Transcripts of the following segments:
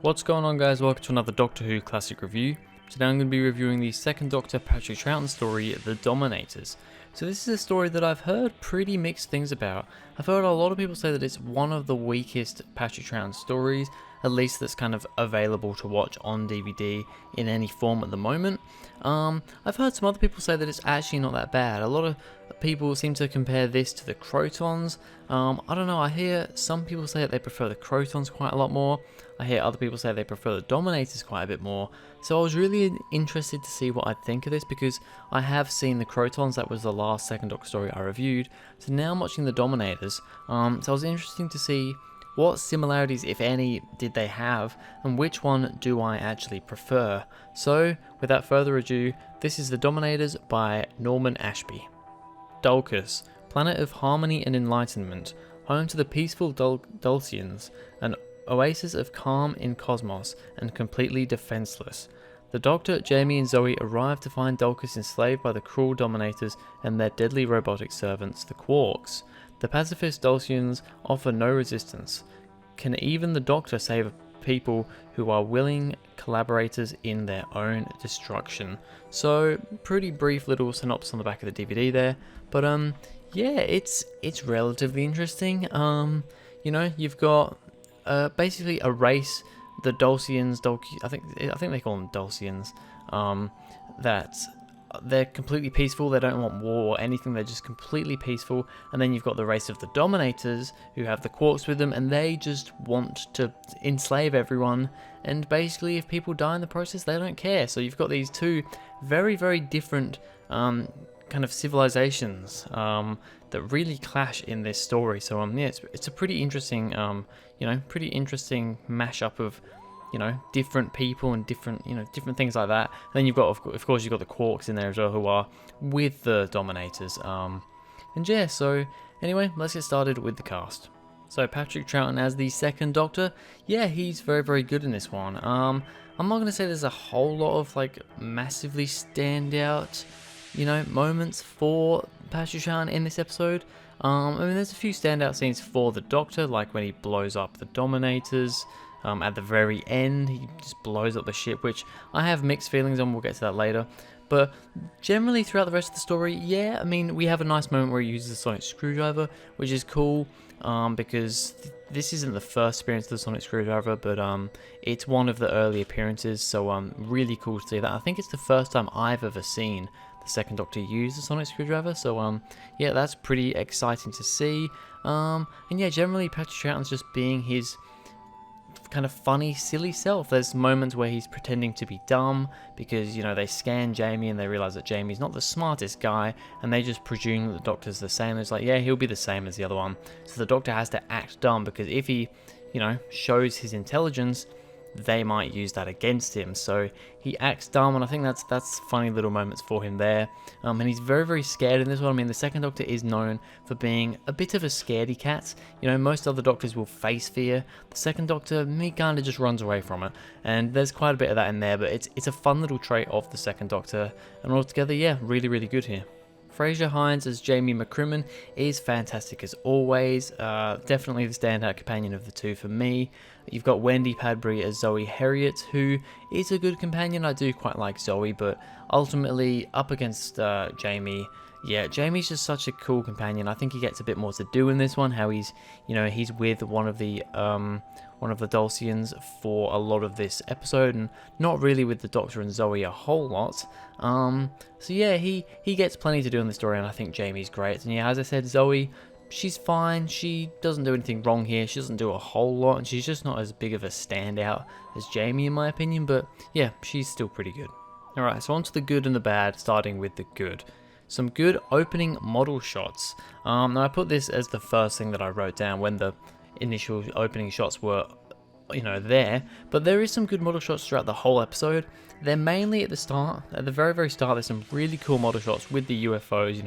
What's going on, guys? Welcome to another Doctor Who classic review. Today I'm going to be reviewing the second Doctor Patrick Troughton story, The Dominators. So this is a story that I've heard pretty mixed things about. I've heard a lot of people say that it's one of the weakest Patrick Troughton stories, at least that's kind of available to watch on DVD in any form at the moment. I've heard some other people say that it's actually not that bad. A lot of people seem to compare this to the Croutons. I don't know, I hear some people say that they prefer the Croutons quite a lot more. I hear other people say they prefer the Dominators quite a bit more. So I was really interested to see what I'd think of this, because I have seen the Croutons. That was the last second Doctor story I reviewed. So now I'm watching the Dominators. So it was interesting to see what similarities, if any, did they have, and which one do I actually prefer. So without further ado, this is The Dominators by Norman Ashby. Dulcus, planet of harmony and enlightenment, home to the peaceful Dulcians, an oasis of calm in cosmos, and completely defenseless. The Doctor, Jamie and Zoe arrive to find Dulcus enslaved by the cruel Dominators and their deadly robotic servants, the Quarks. The pacifist Dulcians offer no resistance. Can even the Doctor save people who are willing collaborators in their own destruction? So, pretty brief little synopsis on the back of the DVD there, but yeah, it's relatively interesting. You've got basically a race, the Dulcians, I think they call them Dulcians, that they're completely peaceful. They don't want war or anything. They're just completely peaceful. And then you've got the race of the Dominators, who have the Quarks with them, and they just want to enslave everyone. And basically, if people die in the process, they don't care. So you've got these two very, very different kind of civilizations that really clash in this story. So yeah, it's a pretty interesting pretty interesting mashup of different people and different different things like that. And then you've got of course you've got the Quarks in there as well, who are with the Dominators. And yeah, so anyway, let's get started with the cast. So Patrick Troughton as the second Doctor, yeah, he's very, very good in this one. I'm not going to say there's a whole lot of like massively standout moments for Patrick Troughton in this episode. I mean, there's a few standout scenes for the Doctor, like when he blows up the Dominators. At the very end, he just blows up the ship, which I have mixed feelings on. We'll get to that later. But generally, throughout the rest of the story, yeah, I mean, we have a nice moment where he uses the sonic screwdriver, which is cool, because this isn't the first appearance of the sonic screwdriver, but it's one of the early appearances, so really cool to see that. I think it's the first time I've ever seen the second Doctor use the sonic screwdriver, so yeah, that's pretty exciting to see. And yeah, generally, Patrick Troughton's just being his kind of funny, silly self. There's moments where he's pretending to be dumb because they scan Jamie and they realize that Jamie's not the smartest guy, and they just presume that the Doctor's the same. It's like, yeah, he'll be the same as the other one. So the Doctor has to act dumb, because if he shows his intelligence, they might use that against him. So he acts dumb, and I think that's funny little moments for him there. And he's very, very scared in this one. I mean, the second Doctor is known for being a bit of a scaredy cat. Most other Doctors will face fear. The second Doctor, he kind of just runs away from it, and there's quite a bit of that in there. But it's a fun little trait of the second Doctor, and altogether, yeah, really, really good here. Fraser Hines as Jamie McCrimmon is fantastic as always. Definitely the standout companion of the two for me. You've got Wendy Padbury as Zoe Herriot, who is a good companion. I do quite like Zoe, but ultimately up against Jamie. Yeah, Jamie's just such a cool companion. I think he gets a bit more to do in this one. How he's with one of the Dulcians for a lot of this episode, and not really with the Doctor and Zoe a whole lot. So yeah, he gets plenty to do in the story, and I think Jamie's great. And yeah, as I said, Zoe, she's fine. She doesn't do anything wrong here. She doesn't do a whole lot, and she's just not as big of a standout as Jamie, in my opinion. But yeah, she's still pretty good. Alright, so on to the good and the bad, starting with the good. Some good opening model shots. Now I put this as the first thing that I wrote down when the initial opening shots were there, but there is some good model shots throughout the whole episode. They're mainly at the start. At the very, very start, there's some really cool model shots with the UFOs,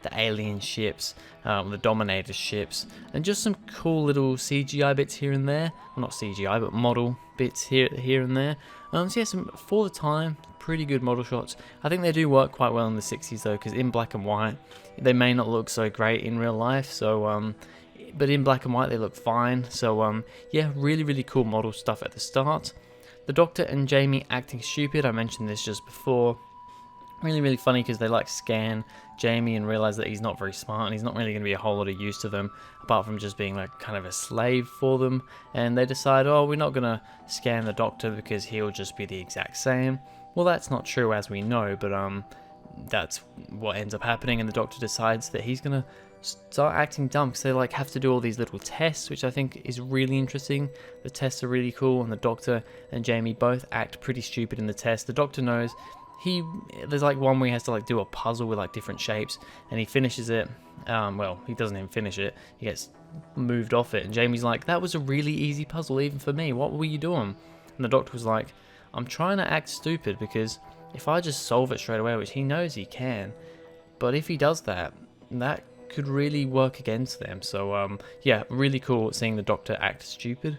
the alien ships, the Dominator ships, and just some cool little CGI bits here and there. Well, not CGI, but model bits here and there. So yeah, some, for the time, pretty good model shots. I think they do work quite well in the 60s though, because in black and white, they may not look so great in real life. So but in black and white they look fine. So yeah, really cool model stuff at the start. The Doctor and Jamie acting stupid, I mentioned this just before. Really funny because they like scan Jamie and realize that he's not very smart and he's not really going to be a whole lot of use to them apart from just being like kind of a slave for them. And they decide, oh, we're not going to scan the Doctor because he'll just be the exact same. Well, that's not true as we know, but that's what ends up happening, and the Doctor decides that he's going to start acting dumb because they like have to do all these little tests, which I think is really interesting. The tests are really cool, and the Doctor and Jamie both act pretty stupid in the test. The Doctor knows there's like one where he has to like do a puzzle with like different shapes, and he finishes it. Well, he doesn't even finish it. He gets moved off it, and Jamie's like, "That was a really easy puzzle even for me. What were you doing?" And the Doctor was like, "I'm trying to act stupid because if I just solve it straight away, which he knows he can, but if he does that, that could really work against them." So yeah, really cool seeing the Doctor act stupid.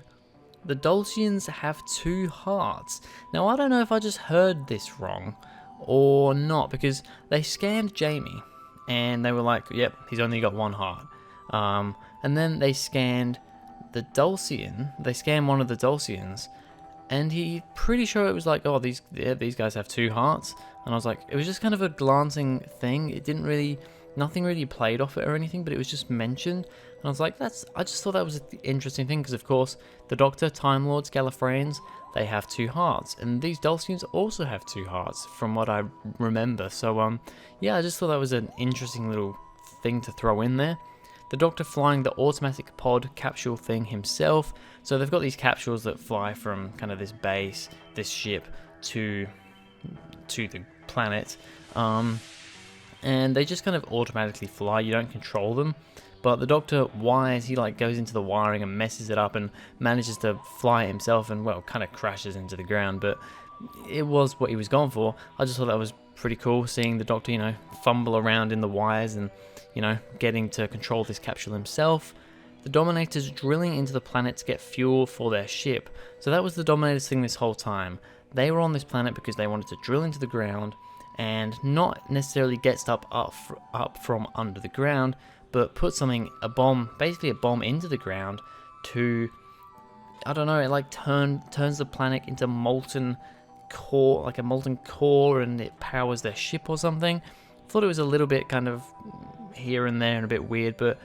The Dulcians have 2 hearts. Now I don't know if I just heard this wrong or not, because they scanned Jamie and they were like, yep, he's only got 1 heart. And then they scanned the Dulcian. They scanned one of the Dulcians, and he pretty sure it was like, oh, these guys have 2 hearts. And I was like, it was just kind of a glancing thing. It didn't really, nothing really played off it or anything, but it was just mentioned. And I was like, I just thought that was an interesting thing, because of course the Doctor, Time Lords, Gallifreyans, they have 2 hearts, and these Dulcians also have 2 hearts from what I remember. So yeah, I just thought that was an interesting little thing to throw in there. The Doctor flying the automatic pod capsule thing himself. So they've got these capsules that fly from kind of this base, this ship, to the planet, and they just kind of automatically fly. You don't control them. But the Doctor, wise, he like goes into the wiring and messes it up and manages to fly himself, and well, kind of crashes into the ground. But it was what he was going for. I just thought that was pretty cool, seeing the Doctor, you know, fumble around in the wires and, you know, getting to control this capsule himself. The Dominators drilling into the planet to get fuel for their ship. So that was the Dominators thing this whole time. They were on this planet because they wanted to drill into the ground and not necessarily get stuff up from under the ground, but put something, a bomb, basically a bomb into the ground to, I don't know, it like turns the planet into molten core, like a molten core, and it powers their ship or something. I thought it was a little bit kind of here and there and a bit weird, but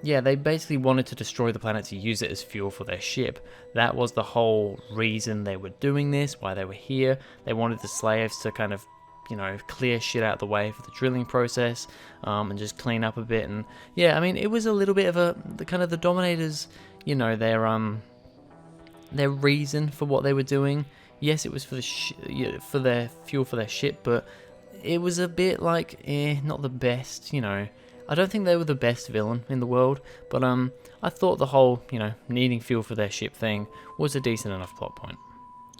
yeah, they basically wanted to destroy the planet to use it as fuel for their ship. That was the whole reason they were doing this, why they were here. They wanted the slaves to kind of, you know, clear shit out of the way for the drilling process, and just clean up a bit. And yeah, I mean, it was a little bit of the kind of the Dominators, you know, their reason for what they were doing. Yes, it was for for their fuel for their ship, but it was a bit like, not the best, you know. I don't think they were the best villain in the world, but I thought the whole, you know, needing fuel for their ship thing was a decent enough plot point.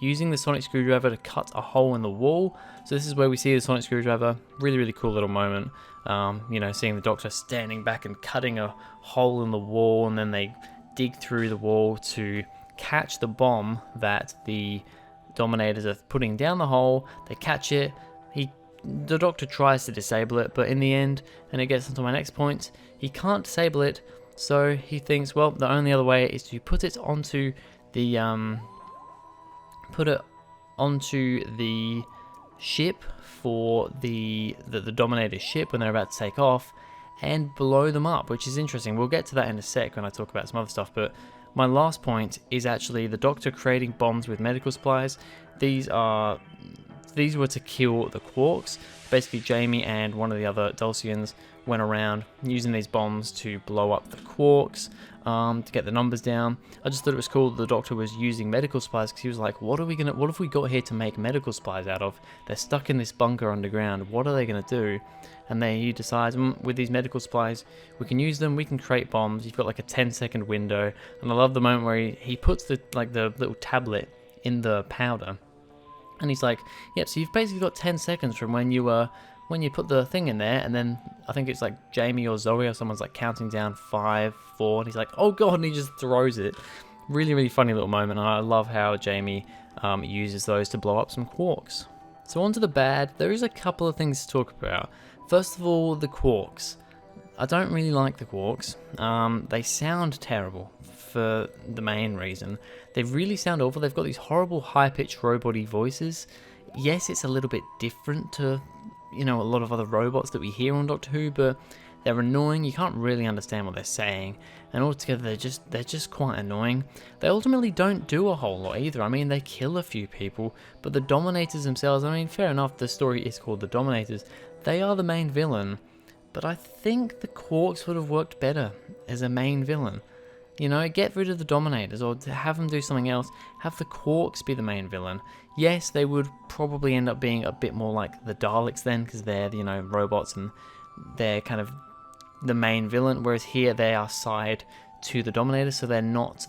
Using the sonic screwdriver to cut a hole in the wall. So this is where we see the sonic screwdriver. Really cool little moment. You know, seeing the Doctor standing back and cutting a hole in the wall, and then they dig through the wall to catch the bomb that the Dominators are putting down the hole. They catch it. The Doctor tries to disable it, but in the end, and it gets onto my next point, he can't disable it. So he thinks, well, the only other way is to put it onto the ship for the Dominator ship when they're about to take off, and blow them up, which is interesting. We'll get to that in a sec when I talk about some other stuff, but my last point is actually the Doctor creating bombs with medical supplies. These were to kill the Quarks. Basically, Jamie and one of the other Dulcians went around using these bombs to blow up the Quarks, to get the numbers down. I just thought it was cool that the Doctor was using medical supplies, because he was like, what have we got here to make medical supplies out of? They're stuck in this bunker underground. What are they going to do? And then he decides, with these medical supplies, we can use them, we can create bombs. You've got like a 10-second window. And I love the moment where he puts the little tablet in the powder. And he's like, yep, so you've basically got 10 seconds from when you put the thing in there, and then I think it's like Jamie or Zoe or someone's like counting down 5, 4, and he's like, oh god, and he just throws it. Really funny little moment, and I love how Jamie uses those to blow up some Quarks. So on to the bad. There is a couple of things to talk about. First of all, the Quarks. I don't really like the Quarks. They sound terrible for the main reason. They really sound awful. They've got these horrible high-pitched robot-y voices. Yes, it's a little bit different to, you know, a lot of other robots that we hear on Doctor Who, but they're annoying. You can't really understand what they're saying, and altogether they're just quite annoying. They ultimately don't do a whole lot either. I mean, they kill a few people, but the Dominators themselves, I mean, fair enough, the story is called the Dominators. They are the main villain, but I think the Quarks would have worked better as a main villain. You know, get rid of the Dominators, or to have them do something else, have the Quarks be the main villain. Yes, they would probably end up being a bit more like the Daleks then, because they're, you know, robots and they're kind of the main villain, whereas here they are side to the Dominators, so they're not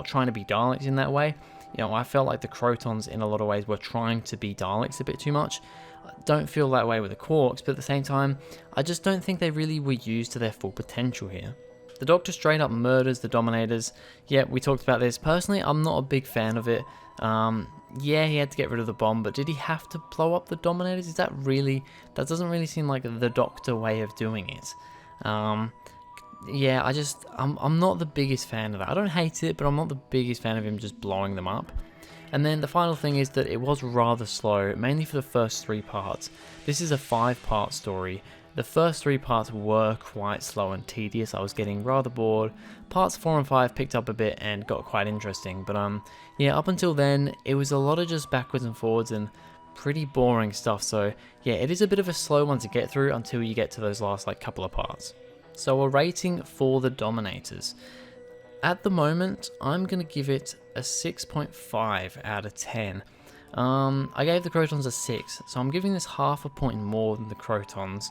trying to be Daleks in that way. You know, I felt like the Troughtons in a lot of ways were trying to be Daleks a bit too much. I don't feel that way with the Quarks, but at the same time, I just don't think they really were used to their full potential here. The Doctor straight up murders the Dominators. Yeah, we talked about this. Personally, I'm not a big fan of it. Yeah, he had to get rid of the bomb, but did he have to blow up the Dominators? Is that doesn't really seem like the Doctor way of doing it. Yeah, I'm not the biggest fan of that. I don't hate it, but I'm not the biggest fan of him just blowing them up. And then the final thing is that it was rather slow, mainly for the first 3 parts. This is a 5-part story. The first 3 parts were quite slow and tedious. I was getting rather bored. Parts 4 and 5 picked up a bit and got quite interesting. But yeah, up until then, it was a lot of just backwards and forwards and pretty boring stuff. So yeah, it is a bit of a slow one to get through until you get to those last like couple of parts. So a rating for the Dominators. At the moment, I'm going to give it a 6.5 out of 10. I gave the Crotons a 6, so I'm giving this half a point more than the Crotons.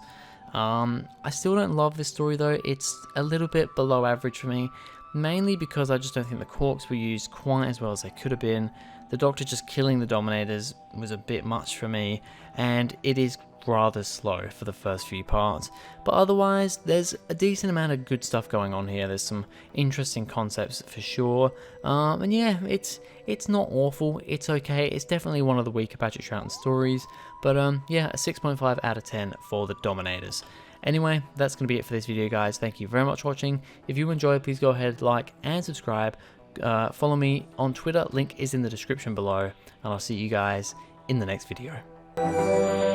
I still don't love this story though. It's a little bit below average for me, mainly because I just don't think the Quarks were used quite as well as they could have been. The Doctor just killing the Dominators was a bit much for me, and it is rather slow for the first few parts, but otherwise there's a decent amount of good stuff going on here. There's some interesting concepts for sure, and yeah, it's not awful, it's okay. It's definitely one of the weaker Patrick Troughton stories, but yeah, a 6.5 out of 10 for the Dominators. Anyway, that's going to be it for this video, guys. Thank you very much for watching. If you enjoyed, please go ahead, like and subscribe. Follow me on Twitter, link is in the description below, and I'll see you guys in the next video.